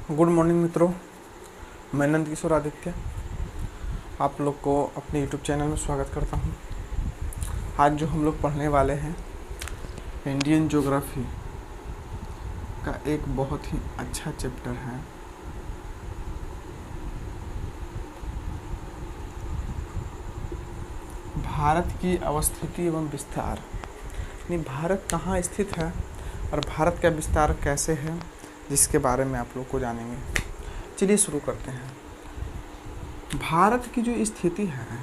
Good morning मित्रों, मैं नंद किशोर आदित्य आप लोग को अपने यूट्यूब चैनल में स्वागत करता हूं। आज जो हम लोग पढ़ने वाले हैं इंडियन ज्योग्राफी का एक बहुत ही अच्छा चैप्टर है भारत की अवस्थिति एवं विस्तार। यानी भारत कहाँ स्थित है और भारत का विस्तार कैसे है, जिसके बारे में आप लोग को जानेंगे। चलिए शुरू करते हैं। भारत की जो स्थिति है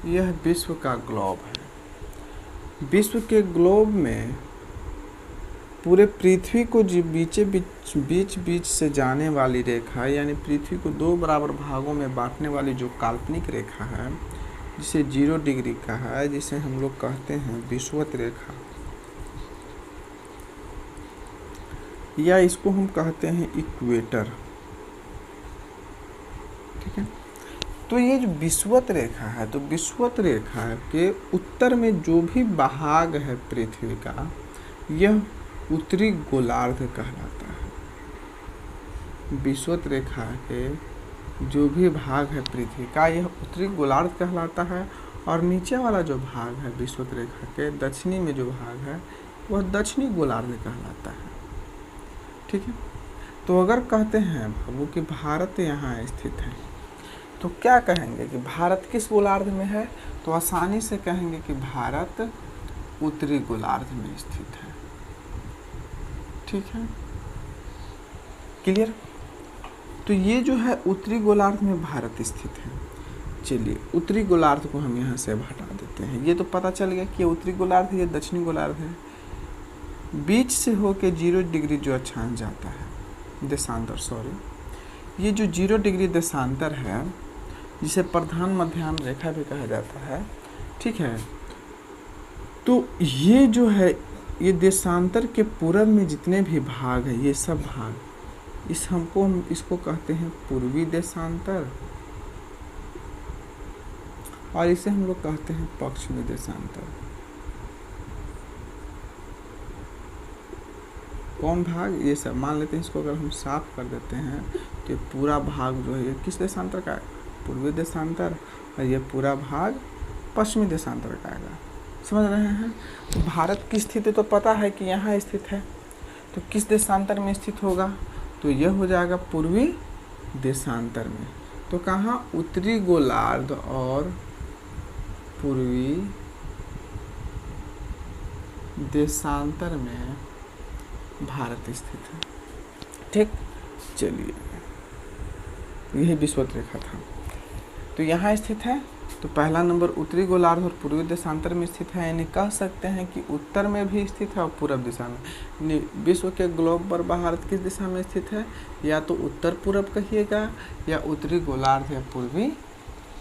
यह विश्व का ग्लोब है। विश्व के ग्लोब में पूरे पृथ्वी को जो बीच से जाने वाली रेखा, यानी पृथ्वी को दो बराबर भागों में बांटने वाली जो काल्पनिक रेखा है, जिसे 0 डिग्री का है, जिसे हम लोग कहते हैं विषुवत रेखा, या इसको हम कहते हैं इक्वेटर। ठीक है, तो ये जो विषुवत रेखा है, तो विषुवत रेखा के उत्तर में जो भी भाग है पृथ्वी का, यह उत्तरी गोलार्ध कहलाता है। विषुवत रेखा के जो भी भाग है पृथ्वी का, यह उत्तरी गोलार्ध कहलाता है। और नीचे वाला जो भाग है विषुवत रेखा के दक्षिणी में जो भाग है, वह दक्षिणी गोलार्ध कहलाता है। ठीक है, तो अगर कहते हैं बाबू कि भारत यहाँ स्थित है, तो क्या कहेंगे कि भारत किस गोलार्ध में है? तो आसानी से कहेंगे कि भारत उत्तरी गोलार्ध में स्थित है। ठीक है, क्लियर? तो ये जो है उत्तरी गोलार्ध में भारत स्थित है। चलिए उत्तरी गोलार्ध को हम यहाँ से हटा देते हैं। ये तो पता चल गया कि ये उत्तरी गोलार्ध है, ये दक्षिणी गोलार्ध है। बीच से होके 0 डिग्री जो अक्षांश जाता है, देशांतर, सॉरी, ये जो 0 डिग्री देशांतर है, जिसे प्रधान मध्याह्न रेखा भी कहा जाता है। ठीक है, तो ये जो है, ये देशांतर के पूरब में जितने भी भाग हैं, ये सब भाग, हम इसको कहते हैं पूर्वी देशांतर, और इसे हम लोग कहते हैं पश्चिमी देशांतर। कौन भाग? ये सब मान लेते हैं। इसको अगर हम साफ कर देते हैं तो पूरा भाग जो है ये किस देशांतर का है? पूर्वी देशांतर। और ये पूरा भाग पश्चिमी देशांतर का आएगा। समझ रहे हैं? तो भारत की स्थिति तो पता है कि यहाँ स्थित है, तो किस देशांतर में स्थित होगा? तो यह हो जाएगा पूर्वी देशांतर में। तो कहाँ? उत्तरी गोलार्ध और पूर्वी देशांतर में भारत स्थित है। ठीक, चलिए, यही विषुवत रेखा था। तो यहाँ स्थित है, तो पहला नंबर उत्तरी गोलार्ध और पूर्वी देशांतर में स्थित है। यानी कह सकते हैं कि उत्तर में भी स्थित है और पूर्व दिशा में। विश्व के ग्लोब पर भारत किस दिशा में स्थित है? या तो उत्तर पूर्व कहिएगा, या उत्तरी गोलार्ध या पूर्वी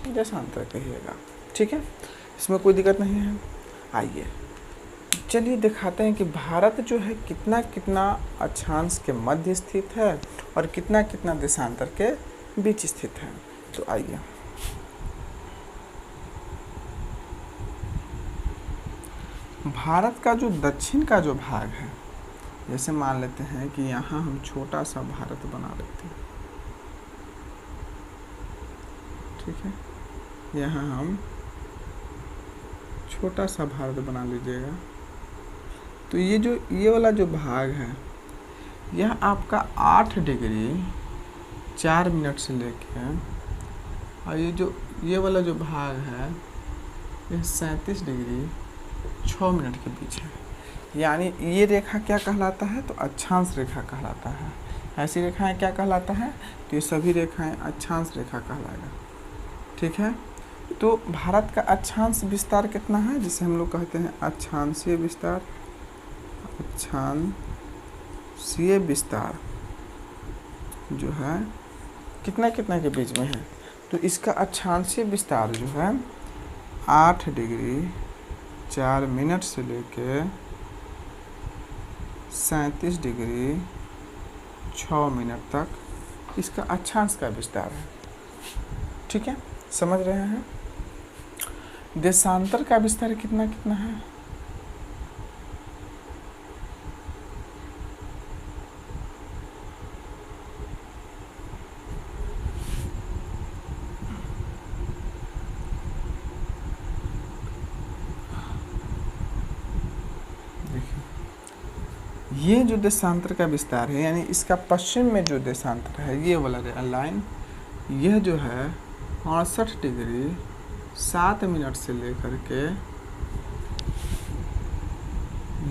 देशांतर कहिएगा। ठीक है, इसमें कोई दिक्कत नहीं है। आइए चलिए दिखाते हैं कि भारत जो है कितना कितना अक्षांश के मध्य स्थित है और कितना कितना देशांतर के बीच स्थित है। तो आइए, भारत का जो दक्षिण का जो भाग है, जैसे मान लेते हैं कि यहाँ हम छोटा सा भारत बना लेते हैं। ठीक है, यहाँ हम छोटा सा भारत बना लीजिएगा। तो ये वाला जो भाग है, यह आपका 8 डिग्री 4 मिनट से लेके, और ये वाला जो भाग है, यह 37 डिग्री 6 मिनट के बीच है। यानी ये रेखा क्या कहलाता है? तो अक्षांश रेखा कहलाता है। ऐसी रेखाएं क्या कहलाता है? तो ये सभी रेखाएं अक्षांश रेखा कहलाएगा। ठीक है, तो भारत का अक्षांश विस्तार कितना है, जिसे हम लोग कहते हैं अक्षांशीय विस्तार। अक्षांशीय विस्तार जो है कितना कितना के बीच में है? तो इसका अक्षांशीय विस्तार जो है 8 डिग्री 4 मिनट से लेके 37 डिग्री 6 मिनट तक इसका अक्षांश का विस्तार है। ठीक है, समझ रहे हैं? देशांतर का विस्तार कितना कितना है? देखिए ये जो देशांतर का विस्तार है, यानी इसका पश्चिम में जो देशांतर है ये वाला लाइन, यह जो है 68 डिग्री 7 मिनट से लेकर के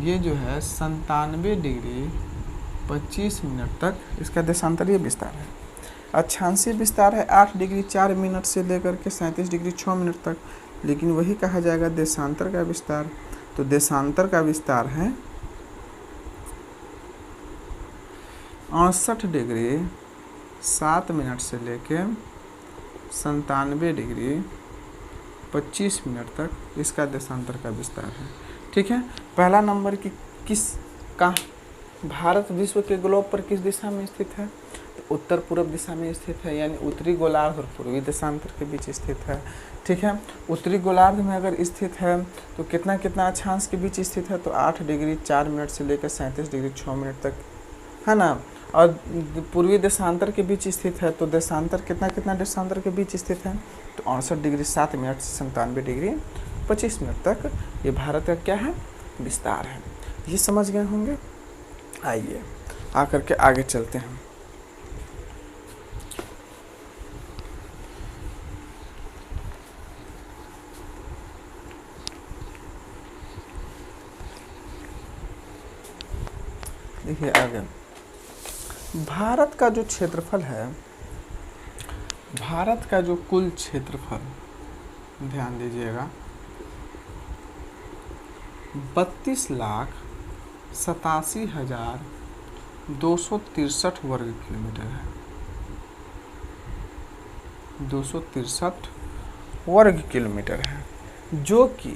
ये जो है 97 डिग्री 25 मिनट तक इसका देशांतरीय विस्तार है। अक्षांशीय विस्तार है 8 डिग्री 4 मिनट से लेकर के 37 डिग्री 6 मिनट तक, लेकिन वही कहा जाएगा देशांतर का विस्तार। तो देशांतर का विस्तार है 68 डिग्री 7 मिनट से लेके 97 डिग्री 25 मिनट तक इसका देशांतर का विस्तार है। ठीक है, पहला नंबर की किस का भारत विश्व के ग्लोब पर किस दिशा में स्थित है? तो उत्तर पूर्व दिशा में स्थित है, यानी उत्तरी गोलार्ध और पूर्वी देशांतर के बीच स्थित है। ठीक है, उत्तरी गोलार्ध में अगर स्थित है तो कितना कितना अक्षांश के बीच स्थित है? तो 8 डिग्री 4 मिनट से लेकर 37 डिग्री 6 मिनट तक, है ना। और पूर्वी देशांतर के बीच स्थित है, तो देशांतर कितना कितना देशांतर के बीच स्थित है? तो 68 डिग्री 7 मिनट से 97 डिग्री 25 मिनट तक ये भारत का क्या है? विस्तार है। ये समझ गए होंगे। आइए आकर के आगे चलते हैं। देखिए आगे, भारत का जो क्षेत्रफल है, भारत का जो कुल क्षेत्रफल, ध्यान दीजिएगा, 32,87,263 वर्ग किलोमीटर है। 263 वर्ग किलोमीटर है, जो कि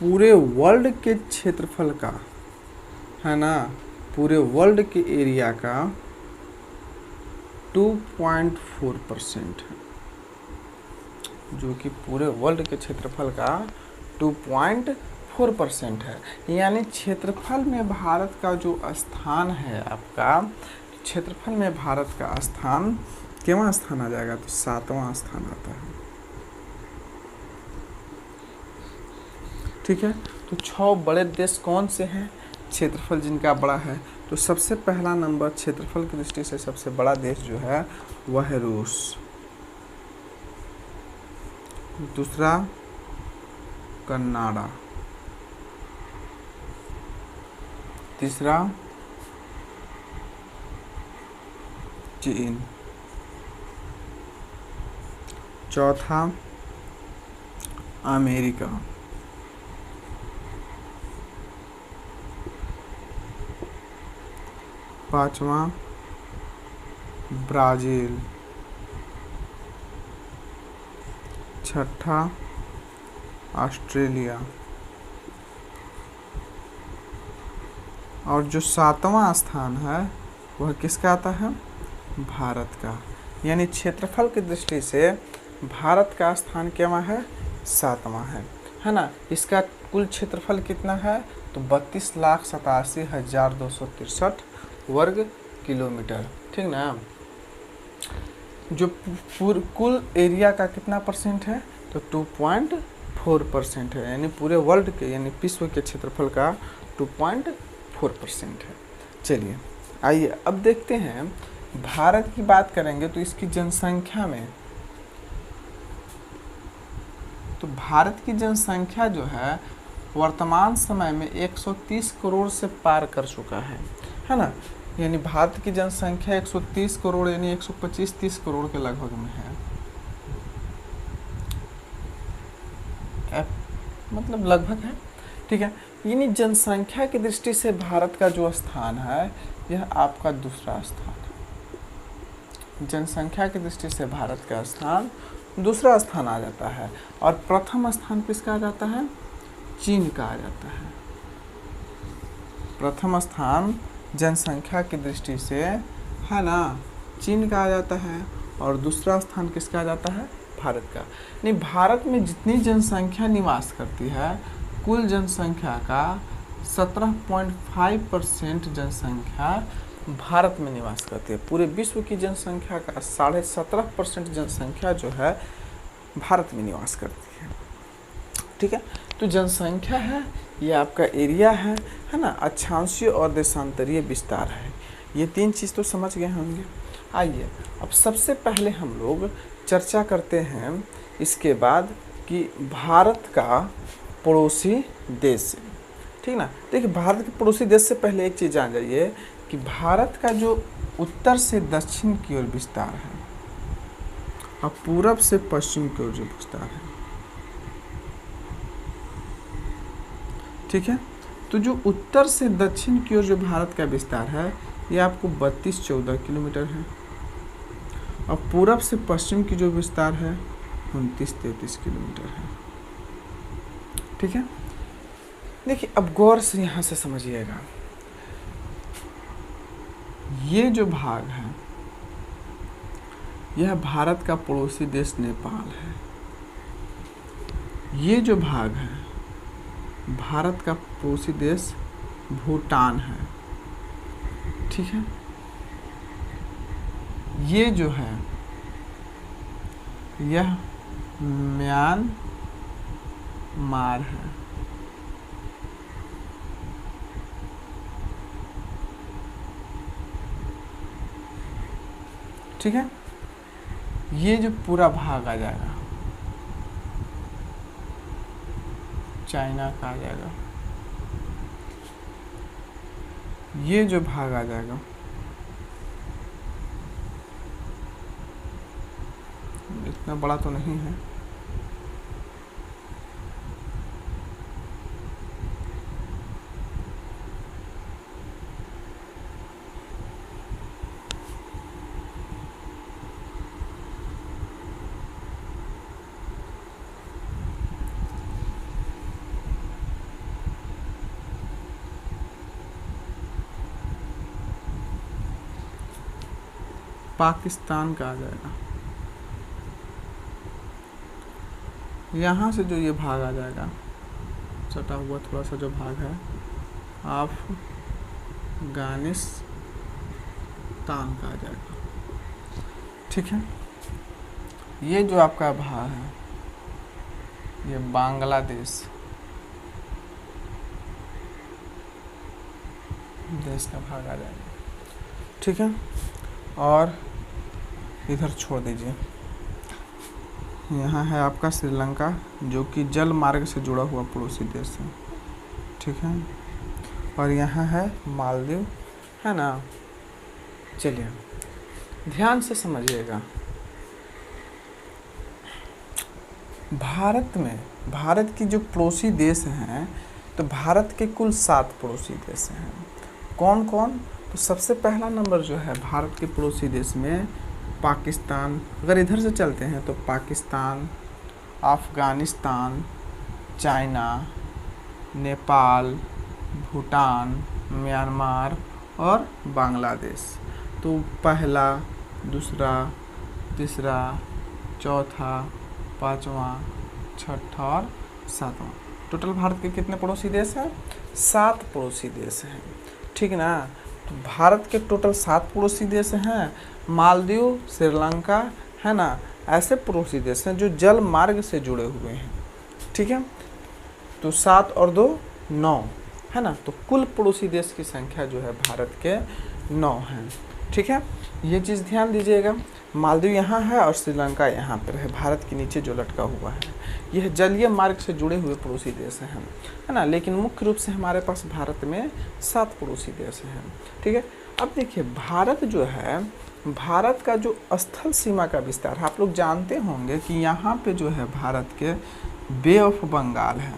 पूरे वर्ल्ड के क्षेत्रफल का, है ना, पूरे वर्ल्ड के एरिया का 2.4% है, जो कि पूरे वर्ल्ड के क्षेत्रफल का 2.4% है। यानी क्षेत्रफल में भारत का जो स्थान है आपका, क्षेत्रफल में भारत का स्थान कितना स्थान आ जाएगा? तो 7वां स्थान आता है। ठीक है, तो 6 बड़े देश कौन से हैं क्षेत्रफल जिनका बड़ा है? तो सबसे पहला नंबर क्षेत्रफल की दृष्टि से सबसे बड़ा देश जो है वह है रूस, दूसरा कनाडा, तीसरा चीन, चौथा अमेरिका, पांचवा ब्राज़ील, छठा ऑस्ट्रेलिया, और जो 7वां स्थान है वह किसका आता है? भारत का। यानी क्षेत्रफल की दृष्टि से भारत का स्थान क्या है? 7वां है ना। इसका कुल क्षेत्रफल कितना है? तो 32,87,263 वर्ग किलोमीटर। ठीक ना। जो कुल एरिया का कितना परसेंट है? तो 2.4% है, यानी पूरे वर्ल्ड के, यानी विश्व के क्षेत्रफल का 2.4% है। चलिए आइए अब देखते हैं, भारत की बात करेंगे तो इसकी जनसंख्या में, तो भारत की जनसंख्या जो है वर्तमान समय में 130 करोड़ से पार कर चुका है ना। यानी भारत की जनसंख्या 130 करोड़ यानी 125-30 करोड़ के लगभग में है, मतलब लगभग है। ठीक है, यानी जनसंख्या की दृष्टि से भारत का जो स्थान है यह आपका दूसरा स्थान है। जनसंख्या की दृष्टि से भारत का स्थान दूसरा स्थान आ जाता है, और प्रथम स्थान किसका आ जाता है? चीन का आ जाता है। प्रथम स्थान जनसंख्या की दृष्टि से, है ना, चीन का आ जाता है, और दूसरा स्थान किसका आ जाता है? भारत का। नहीं, भारत में जितनी जनसंख्या निवास करती है, कुल जनसंख्या का 17.5% जनसंख्या भारत में निवास करती है। पूरे विश्व की जनसंख्या का 17.5% जनसंख्या जो है भारत में निवास करती है। ठीक है। तो जनसंख्या है, ये आपका एरिया है ना, अक्षांशीय और देशांतरीय विस्तार है। ये 3 चीज़ तो समझ गए होंगे। आइए अब सबसे पहले हम लोग चर्चा करते हैं इसके बाद कि भारत का पड़ोसी देश, ठीक ना। देखिए भारत के पड़ोसी देश से पहले एक चीज़ जान जाइए कि भारत का जो उत्तर से दक्षिण की ओर विस्तार है और पूरब से पश्चिम की ओर जो विस्तार है, ठीक है। तो जो उत्तर से दक्षिण की ओर जो भारत का विस्तार है ये आपको 32-14 किलोमीटर है और पूरब से पश्चिम की जो विस्तार है 29-33 किलोमीटर है, ठीक है। देखिए अब गौर से यहाँ से समझिएगा, ये जो भाग है यह भारत का पड़ोसी देश नेपाल है। ये जो भाग है भारत का पड़ोसी देश भूटान है, ठीक है। ये जो है यह म्यांमार है, ठीक है। ये जो पूरा भाग आ जाएगा चाइना का आ जाएगा, ये जो भाग आ जाएगा इतना बड़ा तो नहीं है, पाकिस्तान का आ जाएगा। यहाँ से जो ये भाग आ जाएगा सटा हुआ थोड़ा सा जो भाग है अफगानिस्तान का आ जाएगा, ठीक है। ये जो आपका भाग है ये बांग्लादेश देश का भाग आ जाएगा, ठीक है। और इधर छोड़ दीजिए, यहाँ है आपका श्रीलंका जो कि जल मार्ग से जुड़ा हुआ पड़ोसी देश है, ठीक है। और यहाँ है मालदीव, है ना। चलिए ध्यान से समझिएगा, भारत की जो पड़ोसी देश हैं तो भारत के कुल 7 पड़ोसी देश हैं। कौन कौन? तो सबसे पहला नंबर जो है भारत के पड़ोसी देश में पाकिस्तान, अगर इधर से चलते हैं तो पाकिस्तान, अफ़गानिस्तान, चाइना, नेपाल, भूटान, म्यांमार और बांग्लादेश। तो पहला, दूसरा, तीसरा, चौथा, पाँचवा, छठा और सातवां। टोटल भारत के कितने पड़ोसी देश हैं? 7 पड़ोसी देश हैं, ठीक ना। तो भारत के टोटल 7 पड़ोसी देश हैं। मालदीव, श्रीलंका, है ना, ऐसे पड़ोसी देश हैं जो जल मार्ग से जुड़े हुए हैं, ठीक है। तो 7 और 2 9, है ना। तो कुल पड़ोसी देश की संख्या जो है भारत के 9 हैं, ठीक है। ये चीज़ ध्यान दीजिएगा। मालदीव यहाँ है और श्रीलंका यहाँ पर है, भारत के नीचे जो लटका हुआ है। यह जलीय मार्ग से जुड़े हुए पड़ोसी देश हैं, है ना। लेकिन मुख्य रूप से हमारे पास भारत में 7 पड़ोसी देश हैं, ठीक है। अब देखिए भारत जो है, भारत का जो स्थल सीमा का विस्तार है, आप लोग जानते होंगे कि यहाँ पे जो है भारत के बे ऑफ बंगाल है,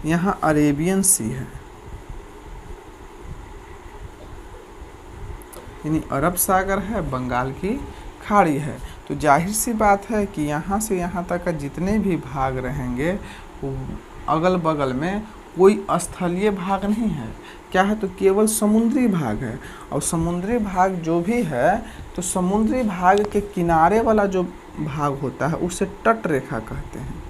यहाँ अरेबियन सी है, यानी अरब सागर है, बंगाल की खाड़ी है। तो जाहिर सी बात है कि यहाँ से यहाँ तक का जितने भी भाग रहेंगे वो अगल बगल में कोई स्थलीय भाग नहीं है, क्या है, तो केवल समुद्री भाग है। और समुद्री भाग जो भी है तो समुद्री भाग के किनारे वाला जो भाग होता है उसे तट रेखा कहते हैं।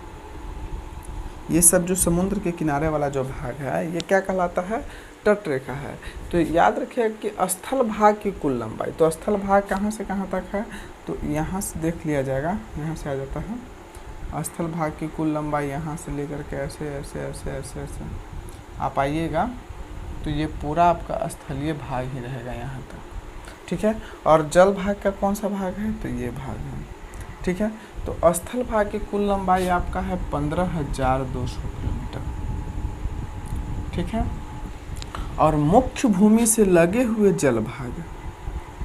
ये सब जो समुद्र के किनारे वाला जो भाग है ये क्या कहलाता है, तट रेखा है। तो याद रखिए कि स्थल भाग की कुल लंबाई, तो स्थल भाग कहाँ से कहाँ तक है, तो यहाँ से देख लिया जाएगा, यहाँ से आ जाता है स्थल भाग की कुल लंबाई, यहाँ से लेकर के ऐसे ऐसे ऐसे ऐसे ऐसे आप आइएगा तो ये पूरा आपका स्थलीय भाग ही रहेगा यहाँ तक, ठीक है। और जल भाग का कौन सा भाग है, तो ये भाग है, ठीक है। तो स्थल भाग की कुल लंबाई आपका है 15,200 किलोमीटर, ठीक है। और मुख्य भूमि से लगे हुए जल भाग,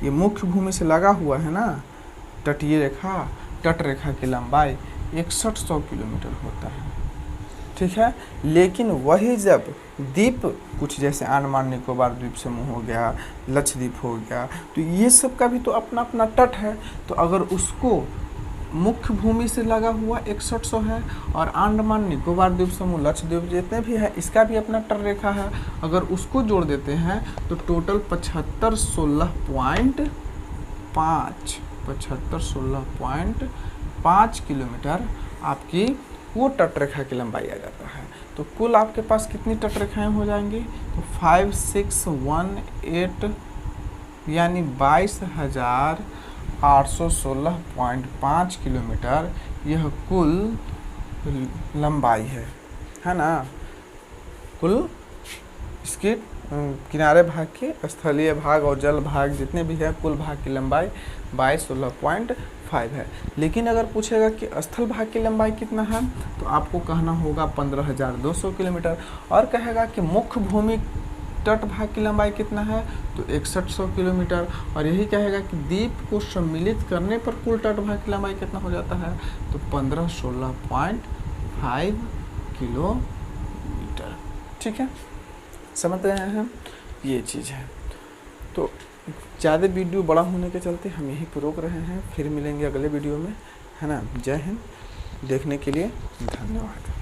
ये मुख्य भूमि से लगा हुआ है ना तटीय रेखा, तट रेखा की लंबाई 6100 किलोमीटर होता है, ठीक है। लेकिन वही जब द्वीप कुछ जैसे अंडमान निकोबार द्वीप समूह हो गया, लक्षद्वीप हो गया, तो ये सब का भी तो अपना अपना तट है। तो अगर उसको मुख्य भूमि से लगा हुआ 6100 है और अंडमान निकोबार द्वीप समूह, लक्षद्वीप जितने भी है इसका भी अपना तट रेखा है, अगर उसको जोड़ देते हैं तो टोटल 7516.5 किलोमीटर आपकी वो तट रेखा की लंबाई आ जाता है। तो कुल आपके पास कितनी तट रेखाएं हो जाएंगी, तो 5618 यानी 22,816.5 किलोमीटर यह कुल लंबाई है ना। कुल इसके किनारे भाग के, स्थलीय भाग और जल भाग जितने भी है, कुल भाग की लंबाई 2216.5 है। लेकिन अगर पूछेगा कि स्थल भाग की लंबाई कितना है, तो आपको कहना होगा 15,200 किलोमीटर। और कहेगा कि मुख्य भूमि तट भाग की लंबाई कितना है, तो 6100 किलोमीटर। और यही कहेगा कि द्वीप को सम्मिलित करने पर कुल तट भाग की लंबाई कितना हो जाता है, तो 1516.5 किलोमीटर, ठीक है। समझ रहे हैं, ये चीज़ है। तो ज़्यादा वीडियो बड़ा होने के चलते हम यहीं पर रोक रहे हैं, फिर मिलेंगे अगले वीडियो में, है ना। जय हिंद, देखने के लिए धन्यवाद।